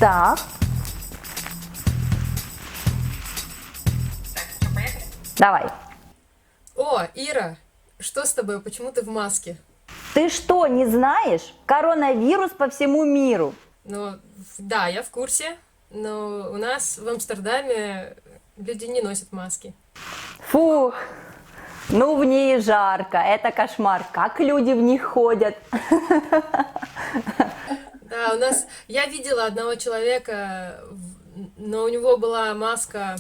Так, давай. О, Ира, что с тобой? Почему ты в маске? Ты что, не знаешь? Коронавирус по всему миру. Ну, да, я в курсе, но у нас в Амстердаме люди не носят маски. Фух, ну в ней жарко, это кошмар. Как люди в них ходят? Да, у нас... Я видела одного человека, но у него была маска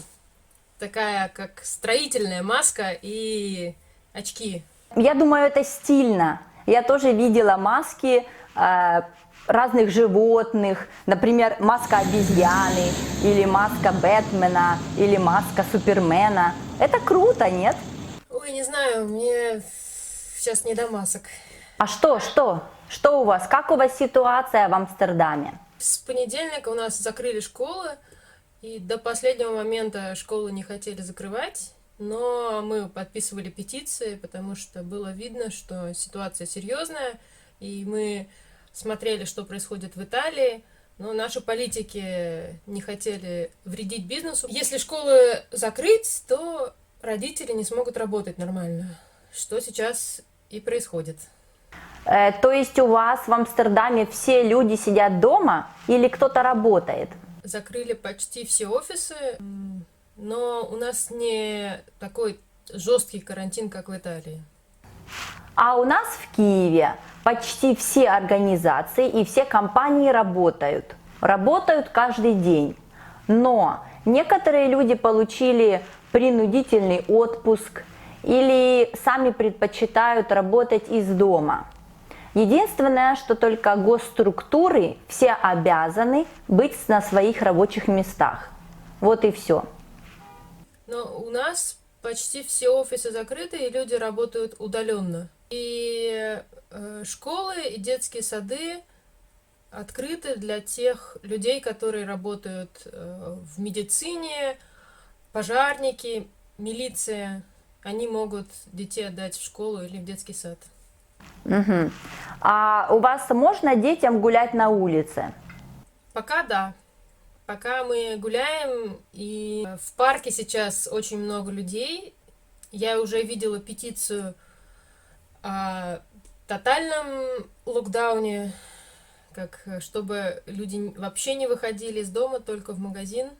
такая, как строительная маска и очки. Я думаю, это стильно. Я тоже видела маски разных животных, например, маска обезьяны, или маска Бэтмена, или маска Супермена. Это круто, нет? Ой, не знаю, мне сейчас не до масок. А что? Что у вас? Как у вас ситуация в Амстердаме? С понедельника у нас закрыли школы, и до последнего момента школы не хотели закрывать, но мы подписывали петиции, потому что было видно, что ситуация серьезная, и мы смотрели, что происходит в Италии, но наши политики не хотели вредить бизнесу. Если школы закрыть, то родители не смогут работать нормально, что сейчас и происходит. То есть у вас в Амстердаме все люди сидят дома или кто-то работает? Закрыли почти все офисы, но у нас не такой жесткий карантин, как в Италии. А у нас в Киеве почти все организации и все компании работают. Работают каждый день. Но некоторые люди получили принудительный отпуск или сами предпочитают работать из дома. Единственное, что только госструктуры все обязаны быть на своих рабочих местах. Вот и все. Но у нас почти все офисы закрыты, и люди работают удаленно. И школы и детские сады открыты для тех людей, которые работают в медицине, пожарники, милиция. Они могут детей отдать в школу или в детский сад. Угу. А у вас можно детям гулять на улице? Пока да. Пока мы гуляем, и в парке сейчас очень много людей. Я уже видела петицию о тотальном локдауне, как чтобы люди вообще не выходили из дома, только в магазин.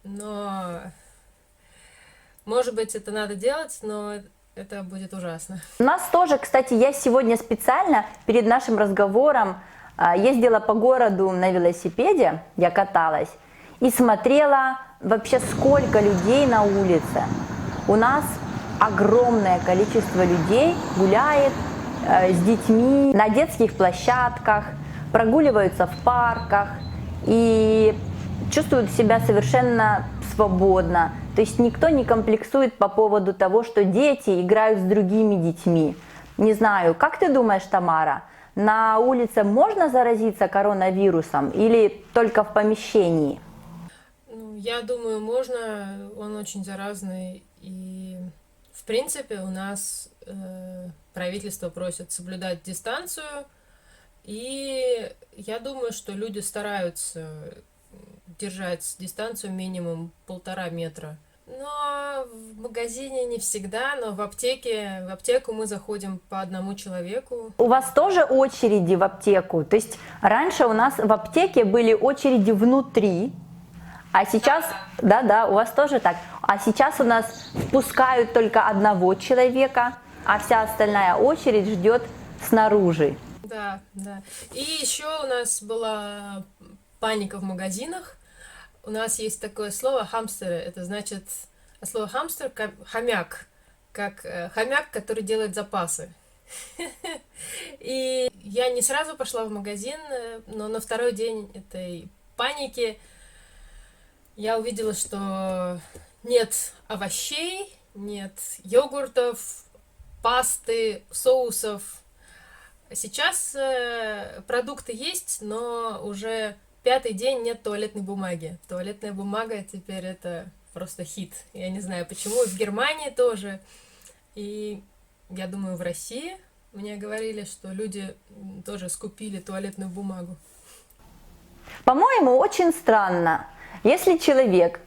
Но, может быть, это надо делать, но это будет ужасно. У нас тоже, кстати, я сегодня специально перед нашим разговором ездила по городу на велосипеде, я каталась, и смотрела вообще сколько людей на улице. У нас огромное количество людей гуляет с детьми на детских площадках, прогуливаются в парках и чувствуют себя совершенно свободно. То есть никто не комплексует по поводу того, что дети играют с другими детьми. Не знаю, как ты думаешь, Тамара, на улице можно заразиться коронавирусом или только в помещении? Ну, я думаю, можно, он очень заразный. И, в принципе, у нас правительство просит соблюдать дистанцию. И я думаю, что люди стараются держать дистанцию минимум 1,5 метра. Но в магазине не всегда, но в аптеку мы заходим по одному человеку. У вас тоже очереди в аптеку? То есть раньше у нас в аптеке были очереди внутри, а сейчас, да, у вас тоже так. А сейчас у нас впускают только одного человека, а вся остальная очередь ждет снаружи. Да, да. И еще у нас была паника в магазинах. У нас есть такое слово хамстеры. Это значит слово хамстер как хомяк, как хомяк, который делает запасы. И я не сразу пошла в магазин, но на второй день этой паники я увидела, что нет овощей, нет йогуртов, пасты, соусов. Сейчас продукты есть, но уже 5-й день нет туалетной бумаги. Туалетная бумага теперь это просто хит. Я не знаю почему. В Германии тоже. И я думаю, в России мне говорили, что люди тоже скупили туалетную бумагу. По-моему, очень странно, если человек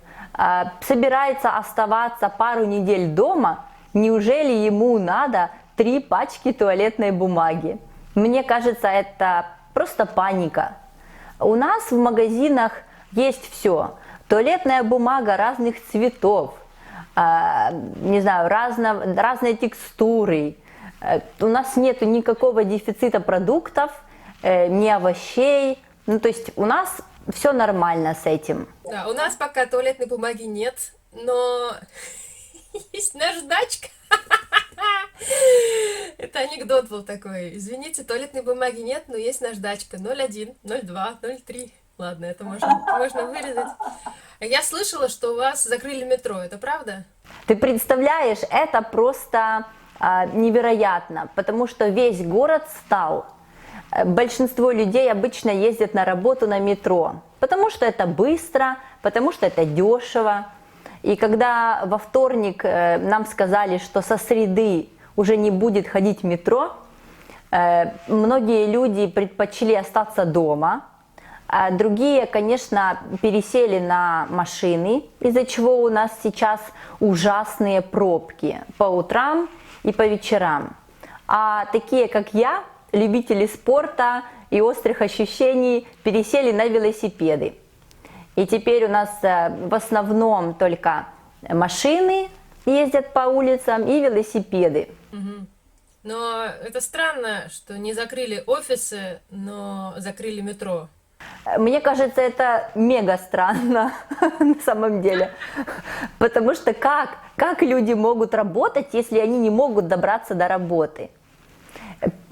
собирается оставаться пару недель дома, неужели ему надо 3 пачки туалетной бумаги? Мне кажется, это просто паника. У нас в магазинах есть все. Туалетная бумага разных цветов, не знаю, разной текстуры. У нас нет никакого дефицита продуктов, ни овощей. Ну, то есть у нас все нормально с этим. Да, у нас пока туалетной бумаги нет, но есть наждачка. Это анекдот был такой. Извините, туалетной бумаги нет, но есть наждачка. 0,1, 0,2, 0,3. Ладно, это можно вырезать. Я слышала, что у вас закрыли метро, это правда? Ты представляешь, это просто невероятно, потому что весь город встал. Большинство людей обычно ездят на работу на метро, потому что это быстро, потому что это дешево. И когда во вторник нам сказали, что со среды уже не будет ходить метро, многие люди предпочли остаться дома, а другие, конечно, пересели на машины, из-за чего у нас сейчас ужасные пробки по утрам и по вечерам. А такие, как я, любители спорта и острых ощущений, пересели на велосипеды. И теперь у нас в основном только машины ездят по улицам и велосипеды. Но это странно, что не закрыли офисы, но закрыли метро. Мне кажется, это мега странно на самом деле. Потому что как люди могут работать, если они не могут добраться до работы?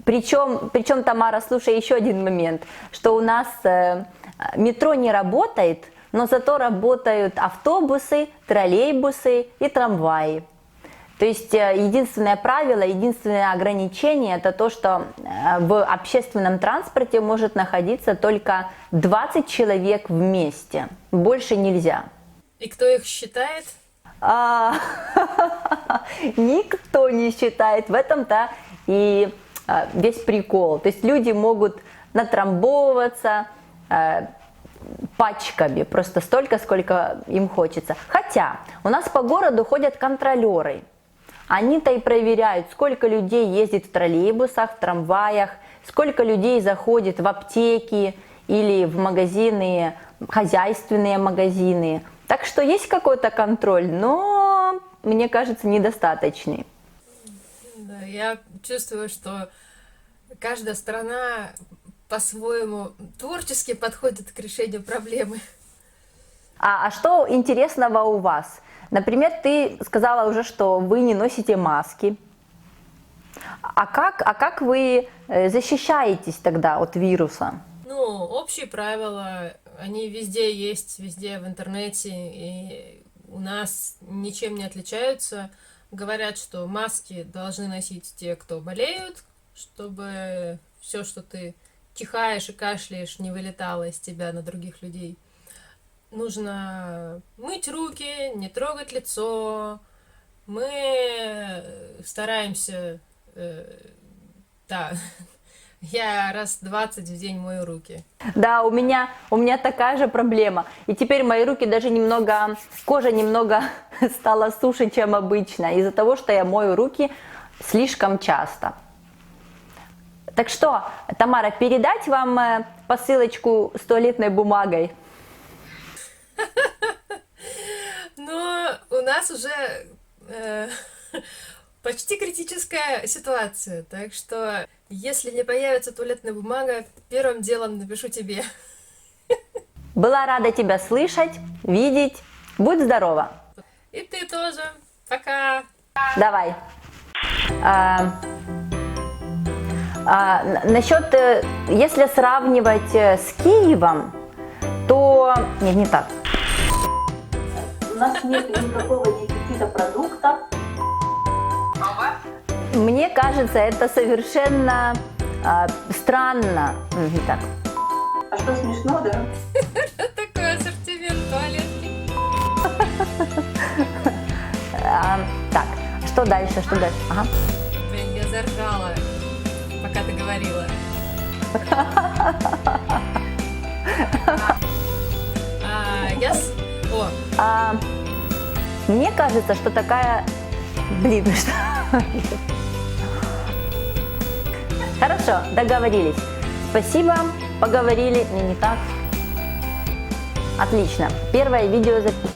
Причем, Тамара, слушай, еще один момент, что у нас метро не работает, но зато работают автобусы, троллейбусы и трамваи. То есть единственное правило, единственное ограничение – это то, что в общественном транспорте может находиться только 20 человек вместе. Больше нельзя. И кто их считает? Никто не считает. В этом-то и весь прикол. То есть люди могут натрамбовываться пачками, просто столько, сколько им хочется. Хотя у нас по городу ходят контролеры. Они-то и проверяют, сколько людей ездит в троллейбусах, в трамваях, сколько людей заходит в аптеки или в магазины, хозяйственные магазины. Так что есть какой-то контроль, но, мне кажется, недостаточный. Да, я чувствую, что каждая страна по-своему творчески подходит к решению проблемы. А что интересного у вас? Например, ты сказала уже, что вы не носите маски. А как вы защищаетесь тогда от вируса? Ну, общие правила, они везде есть, везде в интернете, и у нас ничем не отличаются. Говорят, что маски должны носить те, кто болеют, чтобы все, что ты чихаешь и кашляешь, не вылетало из тебя на других людей. Нужно мыть руки, не трогать лицо. Мы стараемся, да, я раз 20 в день мою руки. Да, у меня такая же проблема. И теперь мои руки даже кожа немного стала суше, чем обычно, из-за того, что я мою руки слишком часто. Так что, Тамара, передать вам посылочку с туалетной бумагой? Но у нас уже почти критическая ситуация, так что если не появится туалетная бумага, первым делом напишу тебе. Была рада тебя слышать, видеть. Будь здорова. И ты тоже. Пока. Давай. Насчет, если сравнивать с Киевом, то... Нет, не так. У нас нет никакого дефицита продуктов. Мне кажется, это совершенно странно. Не так. А что смешно, да? Такой ассортимент туалетки. Так, что дальше, Ага. Блин, я заржала, пока ты говорила. О, Мне кажется, что такая... Блин, что... Хорошо, договорились. Спасибо, поговорили. Не так. Отлично. Первое видео записано.